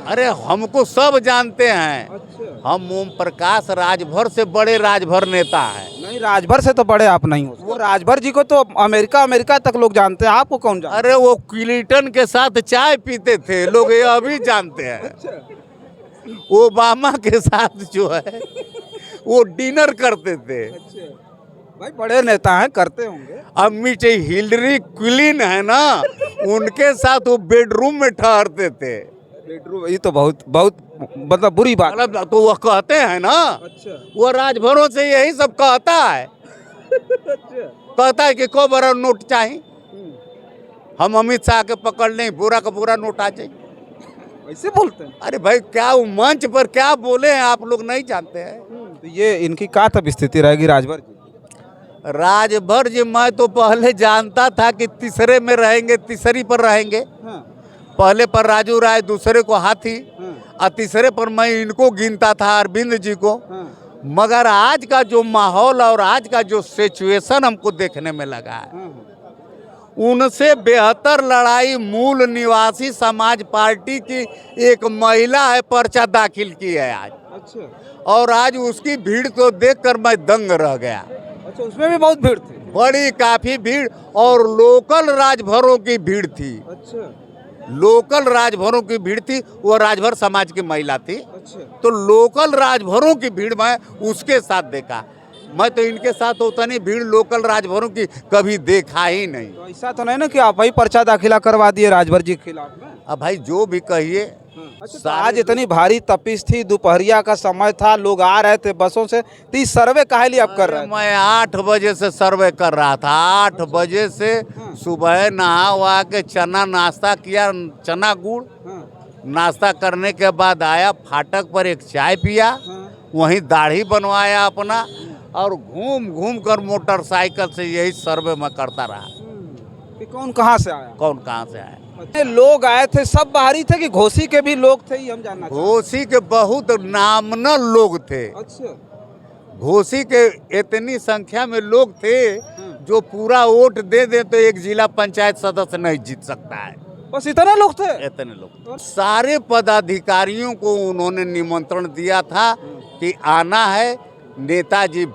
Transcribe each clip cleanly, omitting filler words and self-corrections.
अरे हमको सब जानते हैं। अच्छा। हम ओम प्रकाश राजभर से बड़े राजभर नेता हैं। नहीं, राजभर से तो बड़े आप नहीं हो। वो राजभर जी को तो अमेरिका अमेरिका तक लोग जानते हैं, आपको कौन जानता अरे वो क्लिंटन के साथ चाय पीते थे लोग, ये अभी जानते हैं। ओबामा के साथ जो है वो डिनर करते थे। अच्छा भाई, बड़े नेता हैं, करते होंगे। अमित हिलरी क्लिन है ना, उनके साथ वो बेडरूम में ठहरते थे। बेडरूम, ये तो बहुत बहुत मतलब बुरी बात। मतलब तो वह कहते हैं ना, अच्छा। वो राजभरों से यही सब कहता है। अच्छा। कहता है कि को बड़ा नोट चाहिए, हम अमित शाह के पकड़ लें, पूरा का पूरा नोट आ जाए। ऐसे बोलते हैं। अरे भाई क्या वो मंच पर क्या बोले हैं आप लोग नहीं जानते हैं। तो ये इनकी क्या तब स्थिति रहेगी राजभर जी? राजभर जी मैं तो पहले जानता था कि तीसरे में रहेंगे, तीसरी पर रहेंगे। हाँ। पहले पर राजू राय, दूसरे को हाथी, हाँ। और तीसरे पर मैं इनको गिनता था, अरविंद जी को। हाँ। मगर आज का जो माहौल और आज का जो सिचुएशन हमको देखने में लगा है, हाँ। उनसे बेहतर लड़ाई मूल निवासी समाज पार्टी की एक महिला है पर्चा दाखिल की है आज। अच्छा। और आज उसकी भीड़ को देखकर मैं दंग रह गया। अच्छा, उसमें भी बहुत भीड़ थी। बड़ी काफी भीड़, और लोकल राजभरों की भीड़ थी। अच्छा। लोकल राजभरों की भीड़ थी, वो राजभर समाज की महिला थी। अच्छा। तो लोकल राजभरों की भीड़ मैं उसके साथ देखा। मैं तो इनके साथ उतनी भीड़ लोकल राजभरों की कभी देखा ही नहीं। तो ऐसा तो नहीं ना कि आप ही पर्चा दाखिला करवा दिए राजभर जी के खिलाफ में? अब भाई जो भी कहिए, अच्छा, तो आज इतनी भारी तपिश थी, दोपहरिया का समय था, लोग आ रहे थे बसों से, तो इस सर्वे काहे लिए आप कर रहे थे? मैं 8 बजे से सर्वे कर रहा था। 8 बजे से सुबह नहा वहा के चना नाश्ता किया, चना गुड़ नाश्ता करने के बाद आया फाटक पर, एक चाय पिया, वहीं दाढ़ी बनवाया अपना, और घूम घूम कर मोटरसाइकिल से यही सर्वे में करता रहा। कि कौन कहाँ से आया? कौन कहाँ से आया। ये लोग आए थे, सब बाहरी थे कि घोसी के भी लोग थे, ये हम जानना चाहते घोसी के बहुत नामनल लोग थे। हैं। अच्छा। घोसी के इतनी संख्या में लोग थे जो पूरा वोट दे दे तो एक जिला पंचायत सदस्य नहीं जीत सकता है। बस इतने लोग थे? इतने लोग। सारे पदाधिकारियों को उन्होंने निमंत्रण दिया था कि आना है, नेताजी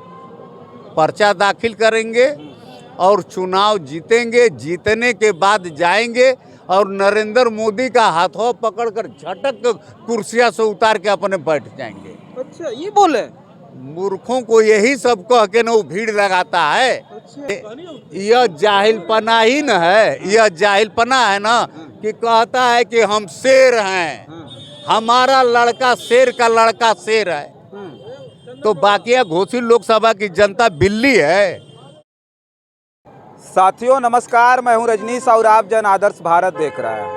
पर्चा दाखिल करेंगे और चुनाव जीतेंगे, जीतने के बाद जाएंगे और नरेंद्र मोदी का हाथों पकड़कर झटक कुर्सियां से उतार के अपने बैठ जाएंगे। अच्छा, ये बोले? मूर्खों को यही सब कह के न वो भीड़ लगाता है। यह जाहिलपना ही न है, यह जाहिलपना है ना कि कहता है कि हम शेर हैं, हमारा लड़का शेर का लड़का शेर है। तो बाकी घोसी लोकसभा की जनता बिल्ली है। साथियों नमस्कार, मैं हूं रजनीश और आप जन आदर्श भारत देख रहे हैं।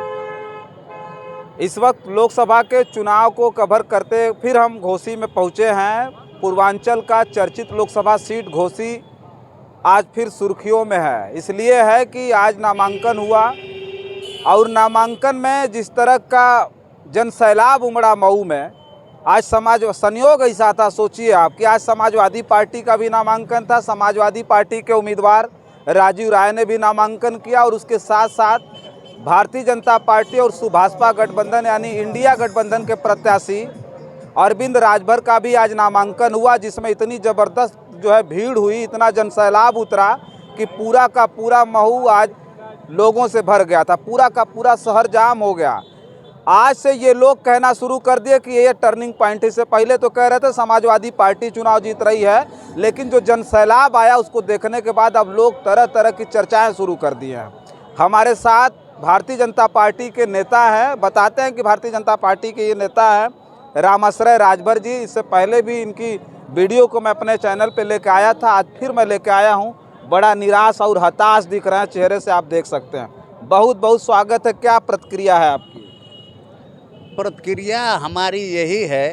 इस वक्त लोकसभा के चुनाव को कवर करते फिर हम घोसी में पहुंचे हैं। पूर्वांचल का चर्चित लोकसभा सीट घोसी आज फिर सुर्खियों में है। इसलिए है कि आज नामांकन हुआ और नामांकन में जिस तरह का जन सैलाब उमड़ा मऊ में, आज संयोग ऐसा था, सोचिए आप कि आज समाजवादी पार्टी का भी नामांकन था। समाजवादी पार्टी के उम्मीदवार राजू राय ने भी नामांकन किया और उसके साथ साथ भारतीय जनता पार्टी और सुभाषपा गठबंधन यानी इंडिया गठबंधन के प्रत्याशी अरविंद राजभर का भी आज नामांकन हुआ, जिसमें इतनी ज़बरदस्त जो है भीड़ हुई, इतना जनसैलाब उतरा कि पूरा का पूरा महू आज लोगों से भर गया था। पूरा का पूरा शहर जाम हो गया। आज से ये लोग कहना शुरू कर दिए कि ये टर्निंग पॉइंट है। इससे पहले तो कह रहे थे समाजवादी पार्टी चुनाव जीत रही है, लेकिन जो जनसैलाब आया उसको देखने के बाद अब लोग तरह तरह की चर्चाएं शुरू कर दी हैं। हमारे साथ भारतीय जनता पार्टी के नेता हैं, बताते हैं कि भारतीय जनता पार्टी के ये नेता हैं रामाश्रय राजभर जी। इससे पहले भी इनकी वीडियो को मैं अपने चैनल पर लेकर आया था, आज फिर मैं लेकर आया हूँ। बड़ा निराश और हताश दिख रहे हैं चेहरे से, आप देख सकते हैं। बहुत बहुत स्वागत है। क्या प्रतिक्रिया है आपकी? प्रतिक्रिया हमारी यही है,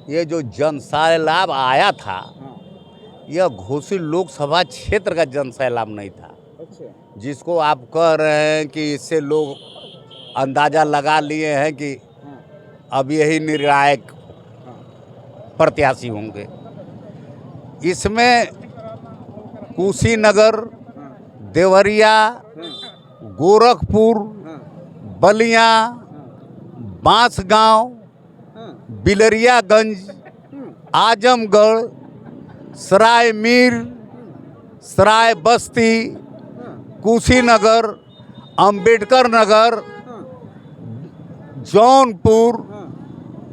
ये जो जनसैलाब आया था यह घोसी लोकसभा क्षेत्र का जनसैलाब नहीं था। अच्छा। जिसको आप कह रहे हैं कि इससे लोग अंदाज़ा लगा लिए हैं कि अब यही निर्णायक प्रत्याशी होंगे। इसमें कुशीनगर, देवरिया, गोरखपुर, बलिया, बांसगांव, बिलरियागंज, आजमगढ़, सराय मीर, सराय बस्ती, कुशीनगर, अंबेडकर नगर, जौनपुर,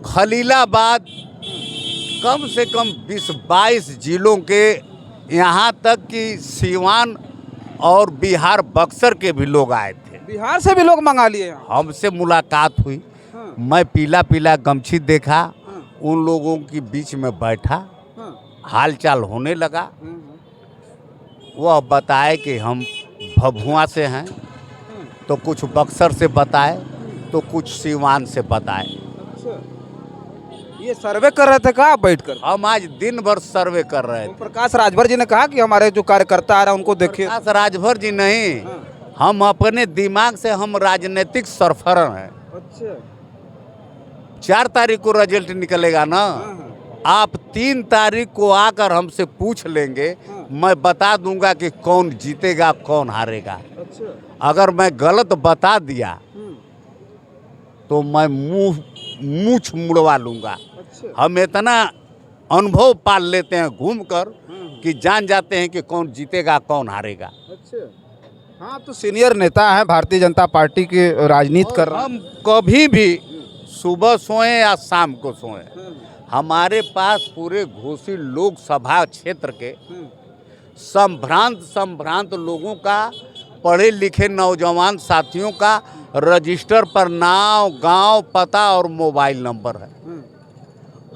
खलीलाबाद, कम से कम 20-22 जिलों के, यहाँ तक कि सीवान और बिहार बक्सर के भी लोग आए थे। बिहार से भी लोग मंगा लिए यहाँ। हमसे मुलाकात हुई, मैं पीला पीला गमछी देखा, उन लोगों के बीच में बैठा, हालचाल होने लगा। वह बताए कि हम भभुआ से हैं, तो कुछ बक्सर से बताए, तो कुछ सीवान से बताए। ये सर्वे कर रहे थे कहाँ बैठकर? हम आज दिन भर सर्वे कर रहे थे। प्रकाश राजभर जी ने कहा कि हमारे जो कार्यकर्ता आ रहे हैं उनको देखिए। प्रकाश राजभर जी नहीं, हम अपने दिमाग से हम राजनीतिक सरफरा हैं। अच्छा। 4 तारीख को रिजल्ट निकलेगा ना, आप 3 तारीख को आकर हमसे पूछ लेंगे, मैं बता दूंगा कि कौन जीतेगा कौन हारेगा। अच्छा। अगर मैं गलत बता दिया तो मैं मूछ मुड़वा लूंगा। अच्छा। हम इतना अनुभव पाल लेते हैं घूमकर कि जान जाते हैं कि कौन जीतेगा कौन हारेगा। अच्छा। हाँ, तो सीनियर नेता हैं, भारतीय जनता पार्टी की राजनीति कर रहे हैं। हम कभी भी सुबह सोएं या शाम को सोएं, हमारे पास पूरे घोसी लोकसभा क्षेत्र के संभ्रांत लोगों का, पढ़े लिखे नौजवान साथियों का रजिस्टर पर नाम, गांव, पता और मोबाइल नंबर है।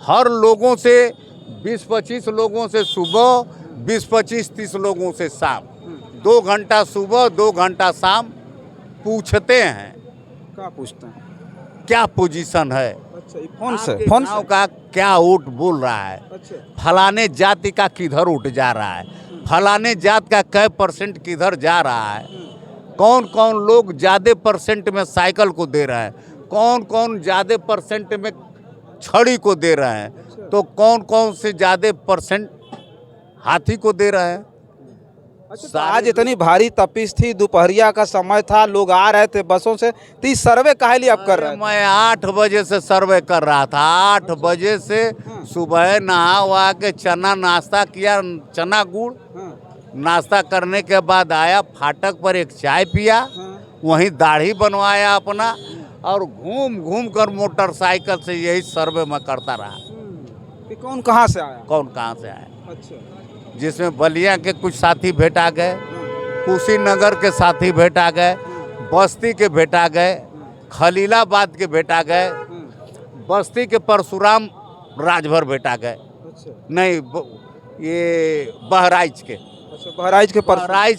हर लोगों से 20-25 लोगों से सुबह, 20-25-30 लोगों से शाम, 2 घंटा सुबह 2 घंटा शाम पूछते हैं क्या पूछते हैं? क्या पोजीशन है, अच्छा, फोन से आपके गांव का क्या वोट बोल रहा है, अच्छा। फलाने जाति का किधर उठ जा रहा है, फलाने जात का कै % किधर जा रहा है, कौन कौन लोग ज़्यादा % में साइकिल को दे रहे हैं, कौन कौन ज़्यादा % में छड़ी को दे रहे हैं, तो कौन कौन से ज़्यादा % हाथी को दे रहे हैं। अच्छा, तो आज इतनी भारी तपिश थी, दोपहरिया का समय था, लोग आ रहे थे बसों से, तो इस सर्वे काहे लिए आप कर रहे हैं? मैं 8 बजे से सर्वे कर रहा था। 8 बजे से सुबह नहा वहा के चना नाश्ता किया, चना गुड़ नाश्ता करने के बाद आया फाटक पर, एक चाय पिया, वहीं दाढ़ी बनवाया अपना, और घूम घूम कर मोटरसाइकिल से यही सर्वे में करता रहा। कि कौन कहाँ से आया? कौन कहाँ से आया, अच्छा। जिसमें बलिया के कुछ साथी भेटा गए, कुशीनगर के साथी भेटा गए, बस्ती के भेटा गए, खलीलाबाद के भेटा गए, बस्ती के परशुराम राजभर भेटा गए, नहीं ये बहराइच के, अच्छा, बहराइच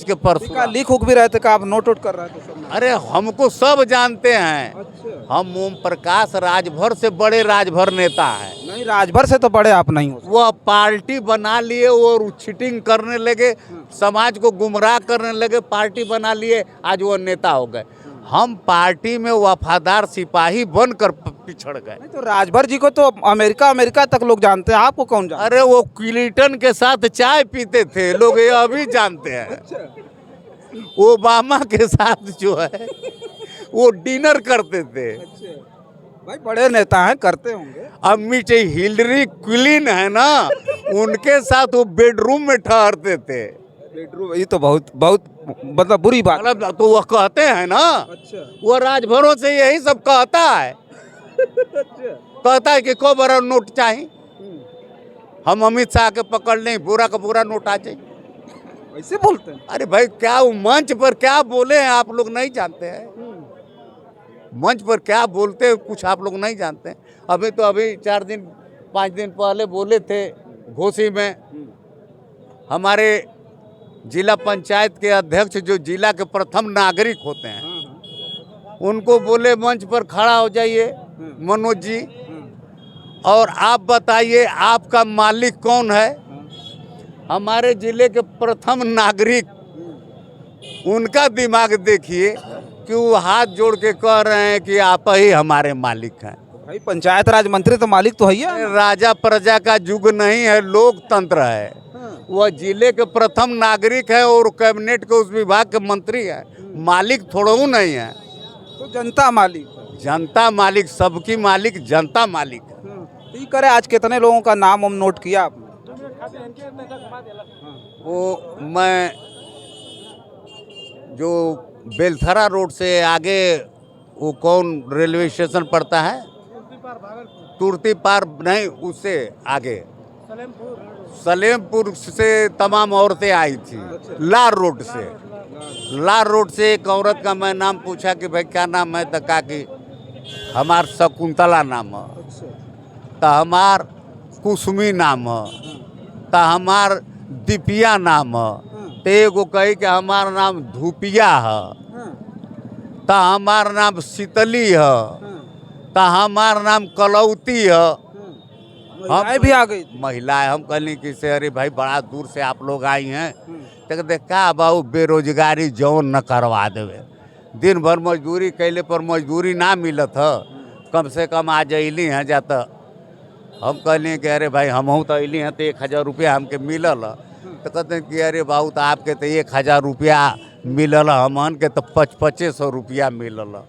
के परशुराम लीक हुक भी रहे थे, का आप नोट कर रहे थे सब? अरे हमको सब जानते हैं। अच्छा। हम ओम प्रकाश राजभर से बड़े राजभर नेता हैं। नहीं, राजभर से तो बड़े आप नहीं हो। वह पार्टी बना लिए और चीटिंग करने लगे, समाज को गुमराह करने लगे, पार्टी बना लिए, आज वो नेता हो गए। हम पार्टी में वफादार सिपाही बनकर पिछड़ गए। नहीं, तो राजभर जी को तो अमेरिका तक लोग जानते हैं, आपको कौन जानते? अरे वो क्लिंटन के साथ चाय पीते थे लोग, ये अभी जानते हैं। ओबामा के साथ जो है वो डिनर करते थे। भाई बड़े नेता हैं, करते होंगे। अब मीटे हिलरी क्लिन है ना, उनके साथ वो बेडरूम में ठहरते थे। बेडरूम, ये तो बहुत मतलब बुरी बात। मतलब तो वह कहते हैं ना, अच्छा। वो राजभरों से यही सब कहता है। कहता है कि को बड़ा नोट चाहिए, हम अमित शाह के पकड़ लें, पूरा का पूरा नोट आ जाए, ऐसे बोलते हैं। अरे भाई क्या वो मंच पर क्या बोले हैं आप लोग नहीं जानते हैं। मंच पर क्या बोलते हैं कुछ आप लोग नहीं जानते हैं। अभी 4-5 दिन पहले बोले थे घोसी में, हमारे जिला पंचायत के अध्यक्ष जो जिला के प्रथम नागरिक होते हैं, उनको बोले मंच पर खड़ा हो जाइए मनोज जी, और आप बताइए आपका मालिक कौन है। हमारे जिले के प्रथम नागरिक, उनका दिमाग देखिए कि वो हाथ जोड़ के कह रहे हैं कि आप ही हमारे मालिक हैं। भाई पंचायत राज मंत्री तो मालिक तो है ही है। राजा प्रजा का युग नहीं है, लोकतंत्र है। वह जिले के प्रथम नागरिक है और कैबिनेट के उस विभाग के मंत्री है, मालिक थोड़ा नहीं है। तो जनता मालिक है। जनता मालिक, सबकी मालिक, जनता मालिक। ठीक करे, आज कितने लोगों का नाम हम नोट किया आपने? वो मैं जो बेलथरा रोड से आगे, वो कौन रेलवे स्टेशन पड़ता है, तुर्ती पार नहीं, उससे आगे सलेमपुर से तमाम औरतें आई थी। लार रोड से एक औरत का मैं नाम पूछा कि भाई क्या नाम है, तो कहा कि हमार शकुंतला नाम है, तो हमार कुसुमी नाम है, तो हमार दीपिया नाम है, तो एगो कही कि हमार नाम धूपिया है, तो हमार नाम शीतली है, तो हमार नाम कलौती है। हम भी आ गई। महिलाएं, हम कहली कि से अरे भाई बड़ा दूर से आप लोग आई हैं, तो देखा बाबू बेरोजगारी जौन न करवा देवे, दिन भर मजदूरी कैले पर मजदूरी ना मिलत है, कम से कम आज अली हैं जाता। हम कहली कि अरे भाई हमहूँ तो अली हैं, तो 1000 रुपया हमके मिलल, तो कहते हैं कि अरे बाबू तो आपके तो 1000 रुपया मिलल, हमन के तो 2500 रुपया मिलल।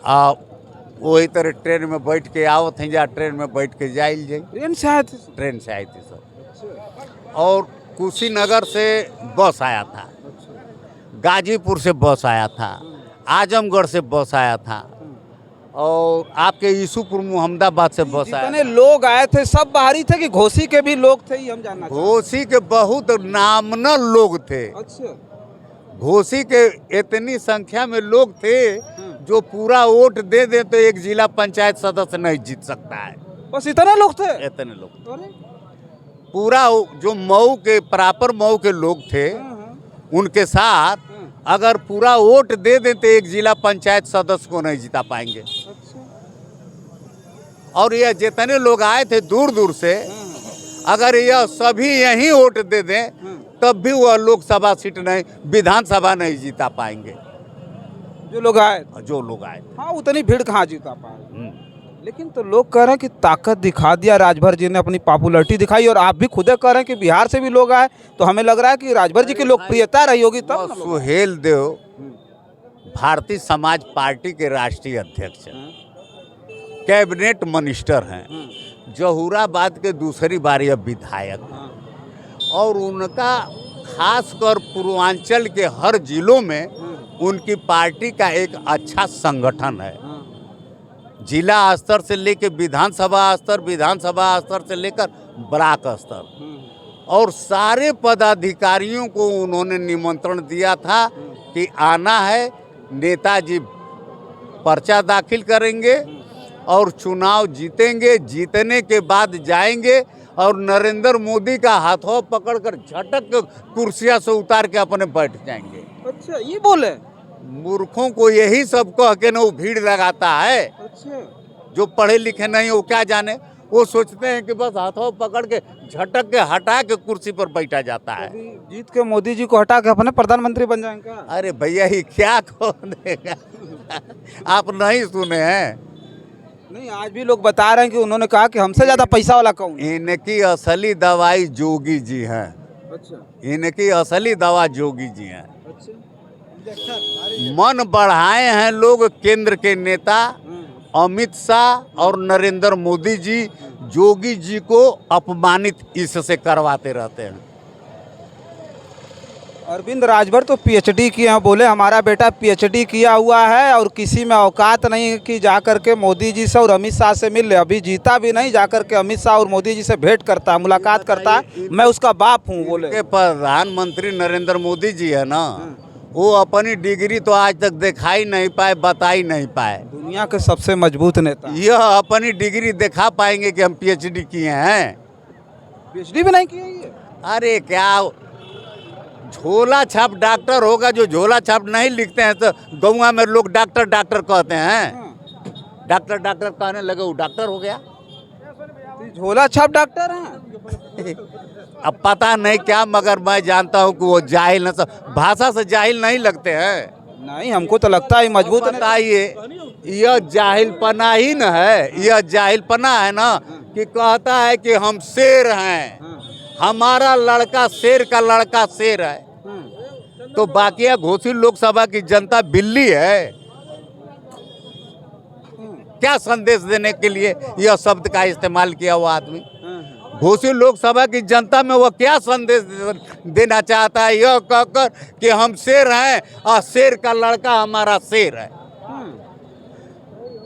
आ वही तरह ट्रेन में बैठ के आवत हैं, जा ट्रेन में बैठ के जाइल जाई। ट्रेन से आए थे? ट्रेन से आई थी सर। और कुशीनगर से बस आया था, गाजीपुर से बस आया था, आजमगढ़ से बस आया था, और आपके यूसुफपुर मोहम्मदाबाद से बस आया। जितने लोग आए थे सब बाहरी थे कि घोसी के भी लोग थे, ये हम जानना चाहते हैं। घोसी के बहुत नामना लोग थे। अच्छा, घोसी के इतनी संख्या में लोग थे जो पूरा वोट दे दे तो एक जिला पंचायत सदस्य नहीं जीत सकता है। बस इतने लोग थे? इतने लोग, पूरा जो मऊ के प्रॉपर मऊ के लोग थे, उनके साथ अगर पूरा वोट दे दे तो एक जिला पंचायत सदस्य को नहीं जिता पाएंगे। और यह जितने लोग आए थे दूर दूर से, अगर यह सभी यहीं वोट दे दें तब भी वह लोकसभा सीट नहीं, विधानसभा नहीं जीता पाएंगे। जो लोग आए, हाँ, उतनी भीड़ कहाँ जीता पाए। लेकिन तो लोग कह रहे हैं कि ताकत दिखा दिया राजभर जी ने, अपनी पॉपुलरिटी दिखाई, और आप भी खुद कह रहे हैं कि बिहार से भी लोग आए, तो हमें लग रहा है कि राजभर जी की लोकप्रियता रही होगी तब। सुहेल देव भारतीय समाज पार्टी के राष्ट्रीय अध्यक्ष हैं, कैबिनेट मिनिस्टर हैं, जहूराबाद के दूसरी बार अब विधायक, और उनका खासकर पूर्वांचल के हर जिलों में उनकी पार्टी का एक अच्छा संगठन है। जिला स्तर से लेकर विधानसभा स्तर, विधानसभा स्तर से लेकर ब्लॉक स्तर, और सारे पदाधिकारियों को उन्होंने निमंत्रण दिया था कि आना है, नेताजी पर्चा दाखिल करेंगे और चुनाव जीतेंगे, जीतने के बाद जाएंगे और नरेंद्र मोदी का हाथों पकड़कर झटक कुर्सियां से उतार के अपने बैठ जाएंगे। अच्छा, ये बोले? मूर्खों को यही सब कह के ना वो भीड़ लगाता है। अच्छा, जो पढ़े लिखे नहीं वो क्या जाने, वो सोचते हैं कि बस हाथों पकड़ के झटक के हटा के कुर्सी पर बैठा जाता है। जीत के मोदी जी को हटा के अपने प्रधानमंत्री बन जाएंगे? अरे भैया ही क्या कौन देगा आप नहीं सुने हैं? नहीं, आज भी लोग बता रहे हैं कि उन्होंने कहा कि हमसे ज्यादा पैसा वाला कौन? इनकी असली दवाई जोगी जी हैं। अच्छा, इनकी असली दवा जोगी जी हैं। अच्छा, मन बढ़ाए हैं लोग केंद्र के नेता अमित शाह और नरेंद्र मोदी जी, जोगी जी को अपमानित इससे करवाते रहते हैं। अरविंद राजभर तो पीएचडी किए हैं, बोले हमारा बेटा पीएचडी किया हुआ है और किसी में औकात नहीं कि जाकर के मोदी जी से और अमित शाह से मिल ले। अभी जीता भी नहीं, जाकर के अमित शाह और मोदी जी से भेंट करता है, मुलाकात करता है, मैं उसका बाप हूँ बोले। प्रधानमंत्री नरेंद्र मोदी जी है ना, वो अपनी डिग्री तो आज तक दिखाई नहीं पाए, बताई नहीं पाए। दुनिया के सबसे मजबूत नेता यह अपनी डिग्री दिखा पाएंगे कि हम पीएचडी किए हैं? पीएचडी भी नहीं किए। अरे क्या झोला छाप डॉक्टर होगा, जो झोला छाप नहीं लिखते हैं तो गौवा में लोग डॉक्टर डॉक्टर कहते हैं। डॉक्टर डॉक्टर कहने लगे वो डॉक्टर हो गया। झोला छाप डॉक्टर हैं। अब पता नहीं क्या, मगर मैं जानता हूँ कि वो जाहिल न, भाषा से जाहिल नहीं लगते हैं। नहीं, हमको तो लगता है मजबूत। बताइए, यह जाहिलपना ही न है, यह जाहिलपना है ना कि कहता है कि हम शेर हैं, हमारा लड़का शेर का लड़का शेर है, तो बाकी घोसी लोकसभा की जनता बिल्ली है। क्या संदेश देने के लिए यह शब्द का इस्तेमाल किया हुआ आदमी? घोसी लोकसभा की जनता में वह क्या संदेश देना चाहता है, यह कहकर कि हम शेर हैं और शेर का लड़का हमारा शेर है?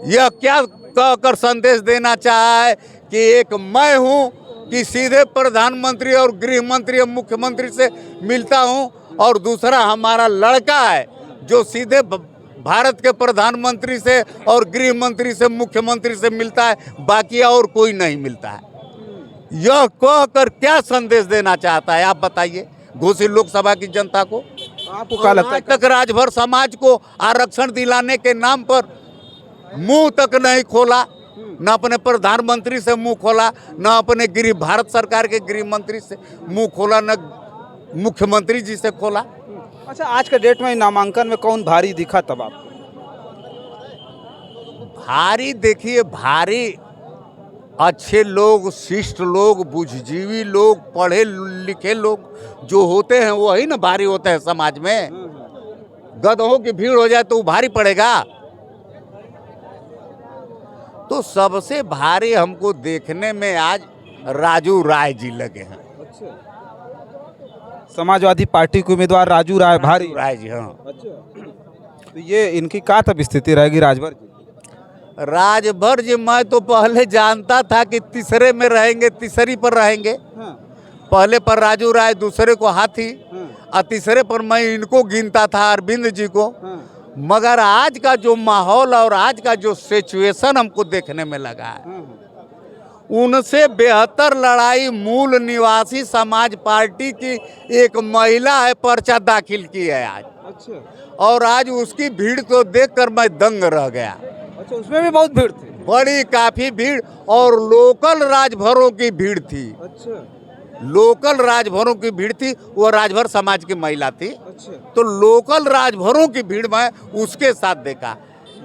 यह क्या कहकर संदेश देना चाहा है कि एक मैं हूं कि सीधे प्रधानमंत्री और गृह मंत्री और मुख्यमंत्री से मिलता हूं, और दूसरा हमारा लड़का है जो सीधे भारत के प्रधानमंत्री से और गृह मंत्री से मुख्यमंत्री से मिलता है, बाकी और कोई नहीं मिलता है? यह कहकर क्या संदेश देना चाहता है, आप बताइए घोसी लोकसभा की जनता को? आपको क्या लगता है? आज तक राजभर समाज को आरक्षण दिलाने के नाम पर मुंह तक नहीं खोला, न अपने प्रधानमंत्री से मुंह खोला, न अपने भारत सरकार के गृह मंत्री से मुंह खोला, न मुख्यमंत्री जी से खोला। अच्छा, आज के डेट में नामांकन में कौन भारी दिखा तब आपको? भारी देखिए, भारी अच्छे लोग, शिष्ट लोग, बुद्धिजीवी लोग, पढ़े लिखे लोग जो होते हैं वही ना भारी होते हैं समाज में। गधों की भीड़ हो जाए तो वो भारी पड़ेगा? तो सबसे भारी हमको देखने में आज राजू राय जी लगे हैं। समाजवादी पार्टी के उम्मीदवार राजू राय भारी? राय जी, हाँ। तो ये इनकी क्या तब स्थिति रहेगी राजभर जी? राजभर जी मैं तो पहले जानता था कि तीसरे में रहेंगे, तीसरी पर रहेंगे। पहले पर राजू राय, दूसरे को हाथी, और तीसरे पर मैं इनको गिनता था, अरविंद जी को। मगर आज का जो माहौल और आज का जो सिचुएशन हमको देखने में लगा है, उनसे बेहतर लड़ाई मूल निवासी समाज पार्टी की एक महिला है, पर्चा दाखिल की है आज। अच्छा। और आज उसकी भीड़ को देखकर मैं दंग रह गया। अच्छा, उसमें भी बहुत भीड़ थी? बड़ी काफी भीड़, और लोकल राजभरों की भीड़ थी। अच्छा। लोकल राजभरों की भीड़ थी, वो राजभर समाज की महिला थी। अच्छा। तो लोकल राजभरों की भीड़ मैं उसके साथ देखा।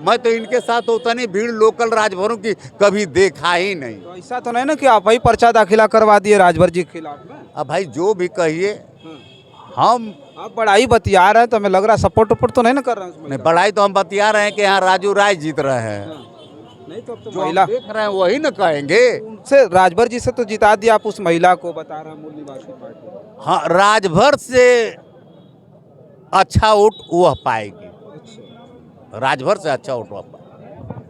मैं तो इनके साथ होता नहीं, भीड़ लोकल राजभरों की कभी देखा ही नहीं। तो ऐसा तो नहीं ना कि आप ही पर्चा दाखिला करवा दिए राजभर जी के खिलाफ में? अब भाई जो भी कहिए, हम आप बड़ाई बतिया रहे हैं तो हमें लग रहा है सपोर्ट वपोर्ट तो नहीं ना कर रहे हैं? नहीं, बड़ाई तो हम बतिया रहे हैं कि यहाँ राजू राय जीत रहे हैं। नहीं तो अब तो जो हम महिला देख रहे हैं वही ना कहेंगे। उनसे, राजभर जी से तो जिता दिया आप उस महिला को, बता रहा मूल निवासी पार्टी। हाँ, राजभर से अच्छा वोट वह पाएगी। राजभर से अच्छा वोट वह पाएगी।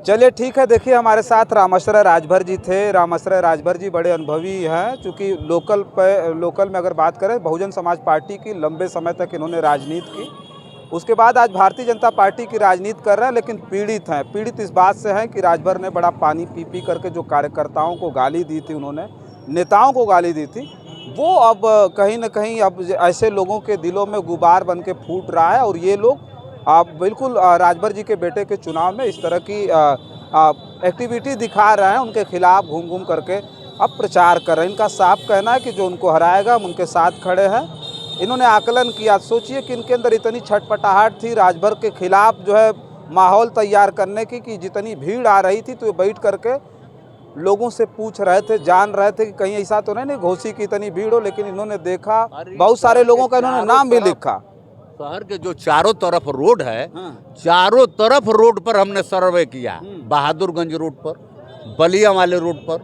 चलिए ठीक है, देखिए हमारे साथ रामाश्रय राजभर जी थे। रामाश्रय राजभर जी बड़े अनुभवी हैं, चूँकि लोकल में अगर बात करें बहुजन समाज पार्टी की लंबे समय तक इन्होंने राजनीति की, उसके बाद आज भारतीय जनता पार्टी की राजनीति कर रहे हैं, लेकिन पीड़ित हैं। पीड़ित इस बात से हैं कि राजभर ने बड़ा पानी पी पी करके जो कार्यकर्ताओं को गाली दी थी, उन्होंने नेताओं को गाली दी थी, वो अब कहीं ना कहीं अब ऐसे लोगों के दिलों में गुबार बन के फूट रहा है। और ये लोग आप बिल्कुल राजभर जी के बेटे के चुनाव में इस तरह की एक्टिविटी दिखा रहे हैं, उनके खिलाफ घूम घूम करके अब प्रचार कर रहे हैं। इनका साफ कहना है कि जो उनको हराएगा हम उनके साथ खड़े हैं। इन्होंने आकलन किया, सोचिए कि इनके अंदर इतनी छटपटाहट थी राजभर के खिलाफ जो है माहौल तैयार करने की, कि जितनी भीड़ आ रही थी तो ये बैठ करके लोगों से पूछ रहे थे, जान रहे थे कि कहीं ऐसा तो नहीं घोसी की इतनी भीड़ हो। लेकिन इन्होंने देखा, बहुत सारे लोगों का इन्होंने नाम भी लिखा। शहर के जो चारों तरफ रोड है, चारों तरफ रोड पर हमने सर्वे किया। बहादुरगंज रोड पर, बलिया वाले रोड पर,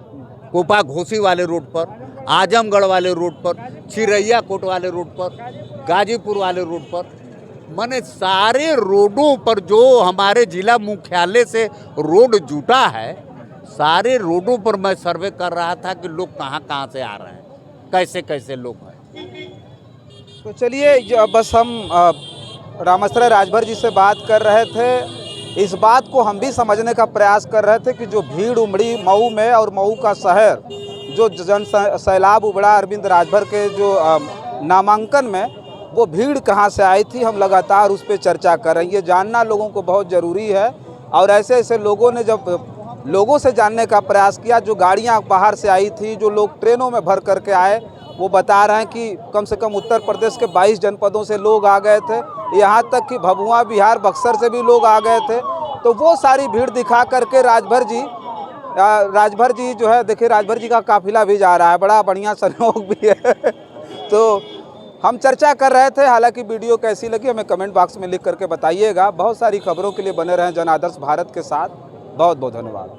कोपा घोसी वाले रोड पर, आजमगढ़ वाले रोड पर, चिरैया कोट वाले रोड पर, गाजीपुर वाले रोड पर, माने सारे रोडों पर जो हमारे जिला मुख्यालय से रोड जुटा है, सारे रोडों पर मैं सर्वे कर रहा था कि लोग कहाँ कहाँ से आ रहे हैं, कैसे कैसे लोग हैं। तो चलिए, बस हम रामाश्रय राजभर जी से बात कर रहे थे। इस बात को हम भी समझने का प्रयास कर रहे थे कि जो भीड़ उमड़ी मऊ में, और मऊ का शहर जो जन सैलाब उबड़ा अरविंद राजभर के जो नामांकन में, वो भीड़ कहाँ से आई थी, हम लगातार उस पर चर्चा कर रहे हैं। ये जानना लोगों को बहुत ज़रूरी है। और ऐसे ऐसे लोगों ने जब लोगों से जानने का प्रयास किया, जो गाड़ियाँ बाहर से आई थी, जो लोग ट्रेनों में भर करके आए, वो बता रहे हैं कि कम से कम उत्तर प्रदेश के 22 जनपदों से लोग आ गए थे, यहाँ तक कि भभुआ बिहार बक्सर से भी लोग आ गए थे। तो वो सारी भीड़ दिखा करके राजभर जी जो है, देखिए राजभर जी का काफिला भी जा रहा है, बड़ा बढ़िया सहयोग भी है। तो हम चर्चा कर रहे थे। हालांकि वीडियो कैसी लगी हमें कमेंट बॉक्स में लिख करके बताइएगा। बहुत सारी खबरों के लिए बने रहें जन आदर्श भारत के साथ। बहुत बहुत धन्यवाद।